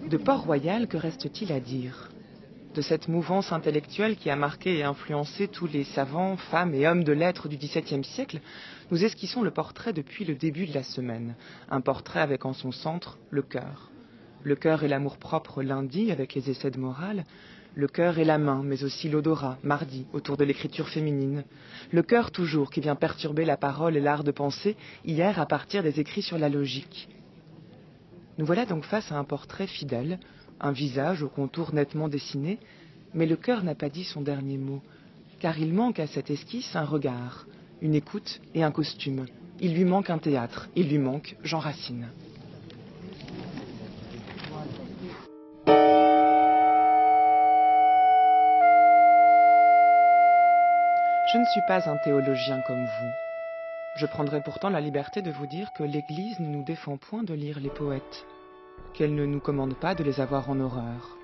De Port-Royal, que reste-t-il à dire? De cette mouvance intellectuelle qui a marqué et influencé tous les savants, femmes et hommes de lettres du XVIIe siècle, nous esquissons le portrait depuis le début de la semaine. Un portrait avec en son centre le cœur. Le cœur et l'amour-propre lundi, avec les essais de morale. Le cœur et la main, mais aussi l'odorat, mardi, autour de l'écriture féminine. Le cœur toujours, qui vient perturber la parole et l'art de penser, hier à partir des écrits sur la logique. Nous voilà donc face à un portrait fidèle, un visage au contour nettement dessiné, mais le cœur n'a pas dit son dernier mot, car il manque à cette esquisse un regard, une écoute et un costume. Il lui manque un théâtre, il lui manque Jean Racine. Je ne suis pas un théologien comme vous. Je prendrai pourtant la liberté de vous dire que l'Église ne nous défend point de lire les poètes, qu'elle ne nous commande pas de les avoir en horreur.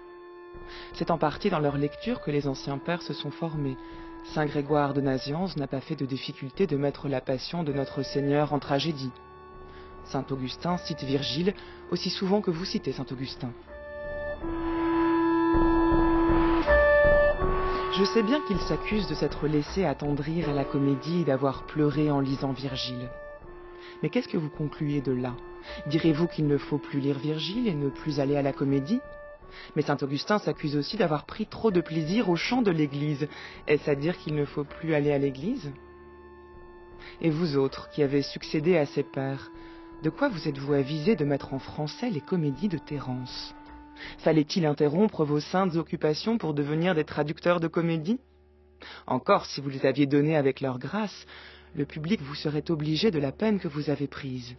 C'est en partie dans leur lecture que les anciens pères se sont formés. Saint Grégoire de Nazianze n'a pas fait de difficulté de mettre la passion de notre Seigneur en tragédie. Saint Augustin cite Virgile aussi souvent que vous citez Saint Augustin. Je sais bien qu'il s'accuse de s'être laissé attendrir à la comédie et d'avoir pleuré en lisant Virgile. Mais qu'est-ce que vous concluez de là? Direz-vous qu'il ne faut plus lire Virgile et ne plus aller à la comédie? Mais saint Augustin s'accuse aussi d'avoir pris trop de plaisir au chant de l'Église. Est-ce à dire qu'il ne faut plus aller à l'Église? Et vous autres, qui avez succédé à ces pères, de quoi vous êtes-vous avisés de mettre en français les comédies de Terence? Fallait-il interrompre vos saintes occupations pour devenir des traducteurs de comédies? Encore, si vous les aviez données avec leur grâce, le public vous serait obligé de la peine que vous avez prise.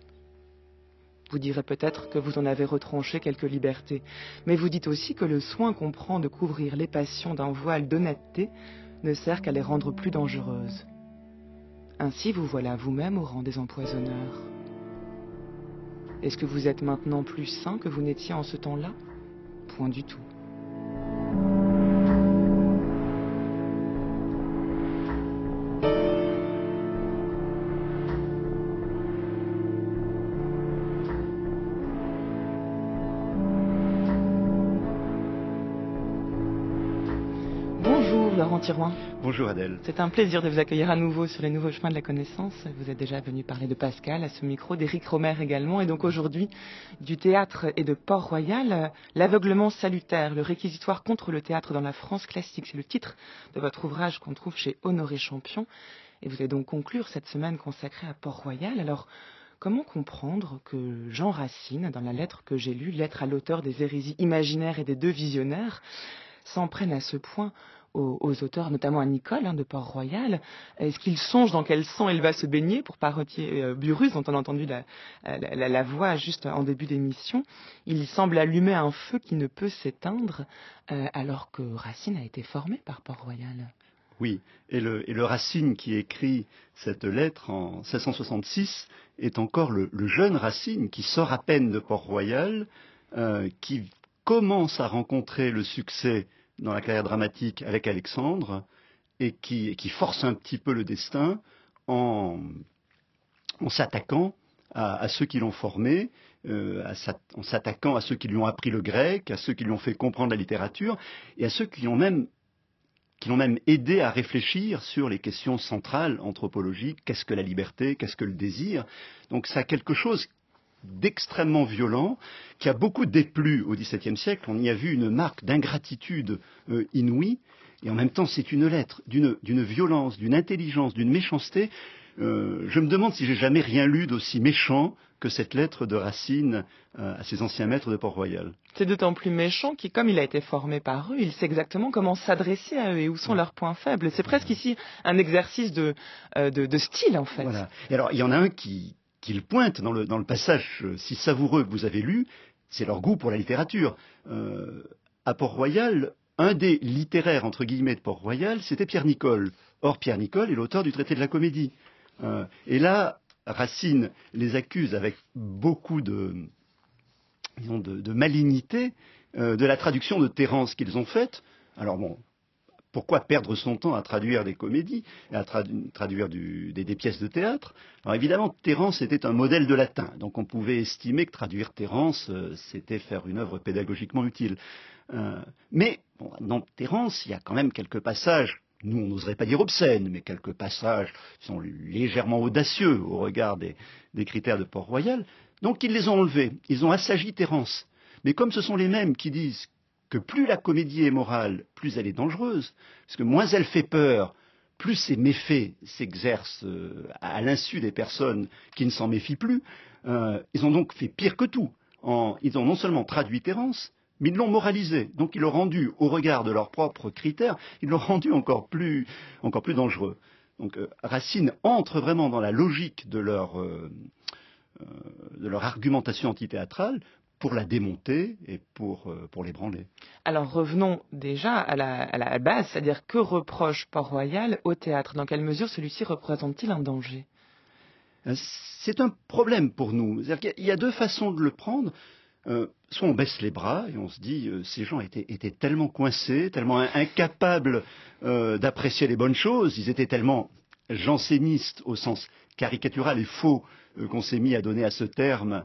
Vous direz peut-être que vous en avez retranché quelques libertés, mais vous dites aussi que le soin qu'on prend de couvrir les passions d'un voile d'honnêteté ne sert qu'à les rendre plus dangereuses. Ainsi vous voilà vous-même au rang des empoisonneurs. Est-ce que vous êtes maintenant plus saint que vous n'étiez en ce temps-là? Point du tout. Bonjour Laurent Thirouin. Bonjour Adèle. C'est un plaisir de vous accueillir à nouveau sur les nouveaux chemins de la connaissance. Vous êtes déjà venu parler de Pascal à ce micro, d'Éric Rohmer également, et donc aujourd'hui du théâtre et de Port-Royal, l'aveuglement salutaire, le réquisitoire contre le théâtre dans la France classique. C'est le titre de votre ouvrage qu'on trouve chez Honoré Champion. Et vous allez donc conclure cette semaine consacrée à Port-Royal. Alors, comment comprendre que Jean Racine, dans la lettre que j'ai lue, lettre à l'auteur des hérésies imaginaires et des deux visionnaires, s'en prenne à ce point aux auteurs, notamment à Nicole de Port-Royal? Est-ce qu'il songe dans quel sang elle va se baigner pour parodier Burrus, dont on a entendu la voix juste en début d'émission? Il semble allumer un feu qui ne peut s'éteindre, alors que Racine a été formé par Port-Royal. Oui, et le Racine qui écrit cette lettre en 1666 est encore le jeune Racine qui sort à peine de Port-Royal, qui commence à rencontrer le succès dans la carrière dramatique avec Alexandre et qui force un petit peu le destin en s'attaquant à ceux qui l'ont formé, en s'attaquant à ceux qui lui ont appris le grec, à ceux qui lui ont fait comprendre la littérature et à ceux qui l'ont même aidé à réfléchir sur les questions centrales anthropologiques. Qu'est-ce que la liberté? Qu'est-ce que le désir? Donc ça a quelque chose d'extrêmement violent, qui a beaucoup déplu au XVIIe siècle. On y a vu une marque d'ingratitude inouïe, et en même temps c'est une lettre d'une violence, d'une intelligence, d'une méchanceté. Je me demande si j'ai jamais rien lu d'aussi méchant que cette lettre de Racine à ses anciens maîtres de Port-Royal. C'est d'autant plus méchant qu'il, comme il a été formé par eux, il sait exactement comment s'adresser à eux et où sont leurs points faibles. C'est presque ici un exercice de style, en fait. Voilà. Et alors, il y en a un qu'il pointe dans le passage si savoureux que vous avez lu, c'est leur goût pour la littérature. À Port-Royal, un des littéraires, entre guillemets, de Port-Royal, c'était Pierre Nicole. Or, Pierre Nicole est l'auteur du traité de la comédie. Et là, Racine les accuse avec beaucoup de malignité de la traduction de Terence qu'ils ont faite. Alors bon, pourquoi perdre son temps à traduire des comédies, et à traduire des pièces de théâtre? Alors évidemment, Terence était un modèle de latin, donc on pouvait estimer que traduire Terence, c'était faire une œuvre pédagogiquement utile. Mais bon, dans Terence, il y a quand même quelques passages, nous on n'oserait pas dire obscènes, mais quelques passages qui sont légèrement audacieux au regard des critères de Port-Royal. Donc ils les ont enlevés, ils ont assagi Terence. Mais comme ce sont les mêmes qui disent que plus la comédie est morale, plus elle est dangereuse, parce que moins elle fait peur, plus ses méfaits s'exercent à l'insu des personnes qui ne s'en méfient plus, ils ont donc fait pire que tout. Ils ont non seulement traduit Terence, mais ils l'ont moralisé. Donc ils l'ont rendu, au regard de leurs propres critères, ils l'ont rendu encore plus dangereux. Donc Racine entre vraiment dans la logique de leur argumentation antithéâtrale pour la démonter et pour l'ébranler. Alors revenons déjà à la base, c'est-à-dire que reproche Port-Royal au théâtre? Dans quelle mesure celui-ci représente-t-il un danger? C'est un problème pour nous. C'est-à-dire qu'il y a deux façons de le prendre. Soit on baisse les bras et on se dit ces gens étaient tellement coincés, tellement incapables d'apprécier les bonnes choses, ils étaient tellement jansénistes au sens caricatural et faux qu'on s'est mis à donner à ce terme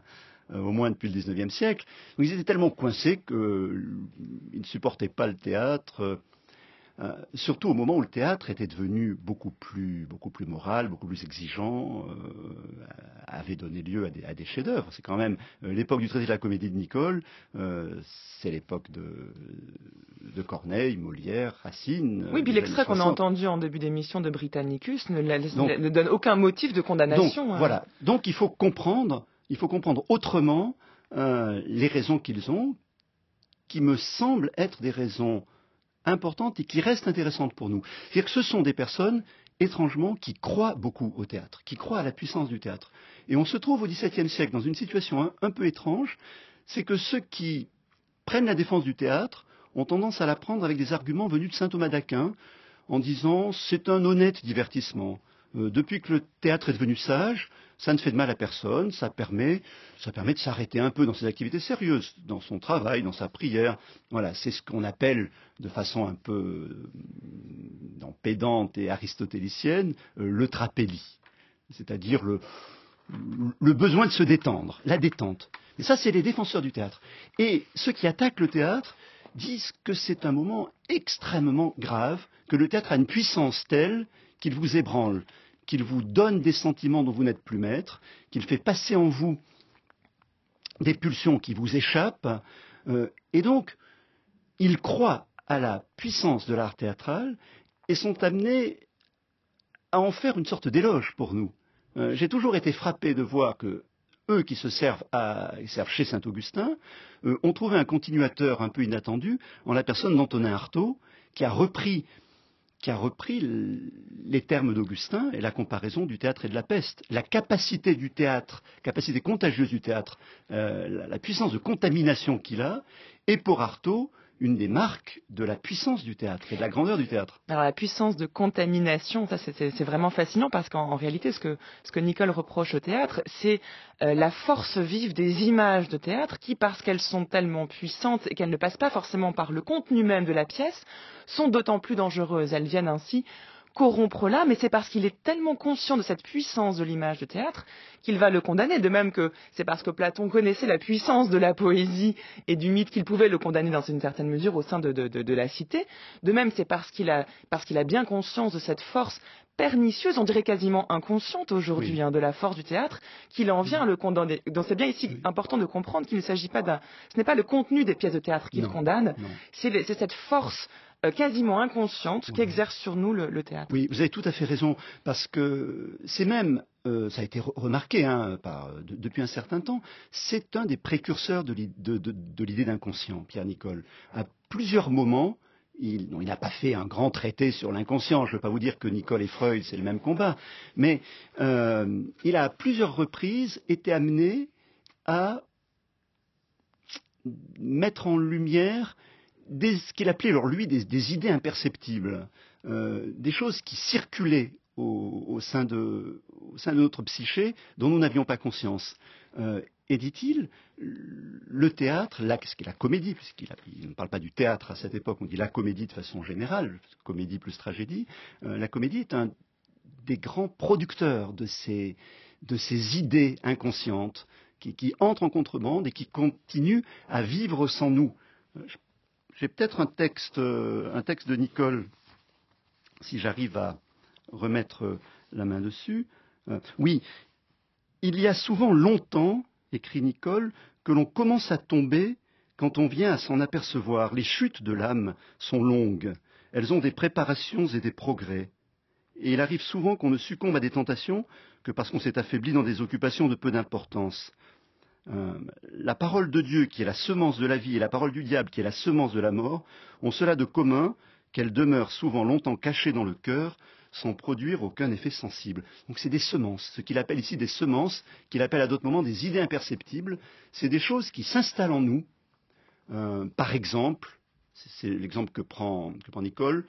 au moins depuis le XIXe siècle. Donc, ils étaient tellement coincés qu'ils ne supportaient pas le théâtre, surtout au moment où le théâtre était devenu beaucoup plus moral, beaucoup plus exigeant, avait donné lieu à des chefs-d'œuvre. C'est quand même l'époque du traité de la comédie de Nicole, c'est l'époque de Corneille, Molière, Racine. Oui, puis l'extrait qu'on a entendu en début d'émission de Britannicus ne donne aucun motif de condamnation. Donc, voilà. Donc il faut comprendre autrement les raisons qu'ils ont, qui me semblent être des raisons importantes et qui restent intéressantes pour nous. C'est-à-dire que ce sont des personnes, étrangement, qui croient beaucoup au théâtre, qui croient à la puissance du théâtre. Et on se trouve au XVIIe siècle dans une situation un peu étrange, c'est que ceux qui prennent la défense du théâtre ont tendance à la prendre avec des arguments venus de saint Thomas d'Aquin, en disant c'est un honnête divertissement. Depuis que le théâtre est devenu sage, ça ne fait de mal à personne, ça permet de s'arrêter un peu dans ses activités sérieuses, dans son travail, dans sa prière. Voilà, c'est ce qu'on appelle de façon un peu pédante et aristotélicienne le trapélie, c'est-à-dire le besoin de se détendre, la détente. Et ça, c'est les défenseurs du théâtre. Et ceux qui attaquent le théâtre disent que c'est un moment extrêmement grave, que le théâtre a une puissance telle qu'il vous ébranle, qu'il vous donne des sentiments dont vous n'êtes plus maître, qu'il fait passer en vous des pulsions qui vous échappent. Et donc, ils croient à la puissance de l'art théâtral et sont amenés à en faire une sorte d'éloge pour nous. J'ai toujours été frappé de voir que eux qui se servent chez Saint-Augustin ont trouvé un continuateur un peu inattendu en la personne d'Antonin Artaud, qui a repris les termes d'Augustin et la comparaison du théâtre et de la peste. La capacité du théâtre, capacité contagieuse du théâtre, la puissance de contamination qu'il a, est pour Artaud une des marques de la puissance du théâtre et de la grandeur du théâtre. Alors la puissance de contamination, ça c'est vraiment fascinant parce qu'en réalité ce que Nicole reproche au théâtre, c'est la force vive des images de théâtre qui, parce qu'elles sont tellement puissantes et qu'elles ne passent pas forcément par le contenu même de la pièce, sont d'autant plus dangereuses. Elles viennent ainsi corrompre l'âme, mais c'est parce qu'il est tellement conscient de cette puissance de l'image de théâtre qu'il va le condamner, de même que c'est parce que Platon connaissait la puissance de la poésie et du mythe qu'il pouvait le condamner dans une certaine mesure au sein de la cité. De même, c'est parce qu'il a bien conscience de cette force pernicieuse, on dirait quasiment inconsciente aujourd'hui, de la force du théâtre, qu'il en vient à le condamner. Donc c'est bien ici important de comprendre qu'il ne s'agit pas ce n'est pas le contenu des pièces de théâtre qu'il condamne, c'est cette force quasiment inconsciente qu'exerce sur nous le théâtre. Oui, vous avez tout à fait raison, parce que c'est même, ça a été remarqué depuis un certain temps, c'est un des précurseurs de l'idée d'inconscient, Pierre Nicole. À plusieurs moments, il n'a pas fait un grand traité sur l'inconscient, je ne veux pas vous dire que Nicole et Freud, c'est le même combat, mais il a à plusieurs reprises été amené à mettre en lumière ce qu'il appelait alors lui des idées imperceptibles, des choses qui circulaient au sein de notre psyché dont nous n'avions pas conscience. Et dit-il, le théâtre, ce qui est la comédie, puisqu'il ne parle pas du théâtre à cette époque, on dit la comédie de façon générale, comédie plus tragédie, la comédie est un des grands producteurs de ces idées inconscientes qui entrent en contrebande et qui continuent à vivre sans nous. J'ai peut-être un texte de Nicole, si j'arrive à remettre la main dessus. Oui, il y a souvent longtemps, écrit Nicole, que l'on commence à tomber quand on vient à s'en apercevoir. Les chutes de l'âme sont longues, elles ont des préparations et des progrès. Et il arrive souvent qu'on ne succombe à des tentations que parce qu'on s'est affaibli dans des occupations de peu d'importance. La parole de Dieu, qui est la semence de la vie, et la parole du diable, qui est la semence de la mort, ont cela de commun qu'elles demeurent souvent longtemps cachées dans le cœur, sans produire aucun effet sensible. Donc c'est des semences, ce qu'il appelle ici des semences, qu'il appelle à d'autres moments des idées imperceptibles. C'est des choses qui s'installent en nous. Par exemple, c'est l'exemple que prend Nicole,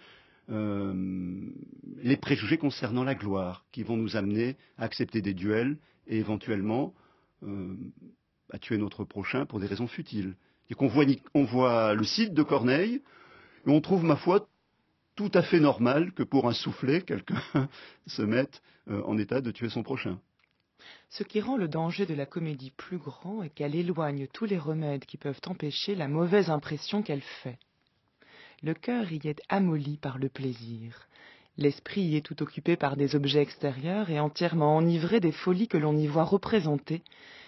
les préjugés concernant la gloire, qui vont nous amener à accepter des duels et éventuellement à tuer notre prochain pour des raisons futiles. Et on voit le Cid de Corneille, et on trouve, ma foi, tout à fait normal que pour un soufflet, quelqu'un se mette en état de tuer son prochain. Ce qui rend le danger de la comédie plus grand est qu'elle éloigne tous les remèdes qui peuvent empêcher la mauvaise impression qu'elle fait. Le cœur y est amolli par le plaisir. L'esprit y est tout occupé par des objets extérieurs et entièrement enivré des folies que l'on y voit représentées,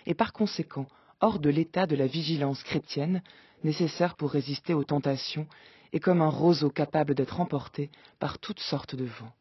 et par conséquent hors de l'état de la vigilance chrétienne, nécessaire pour résister aux tentations, et comme un roseau capable d'être emporté par toutes sortes de vents.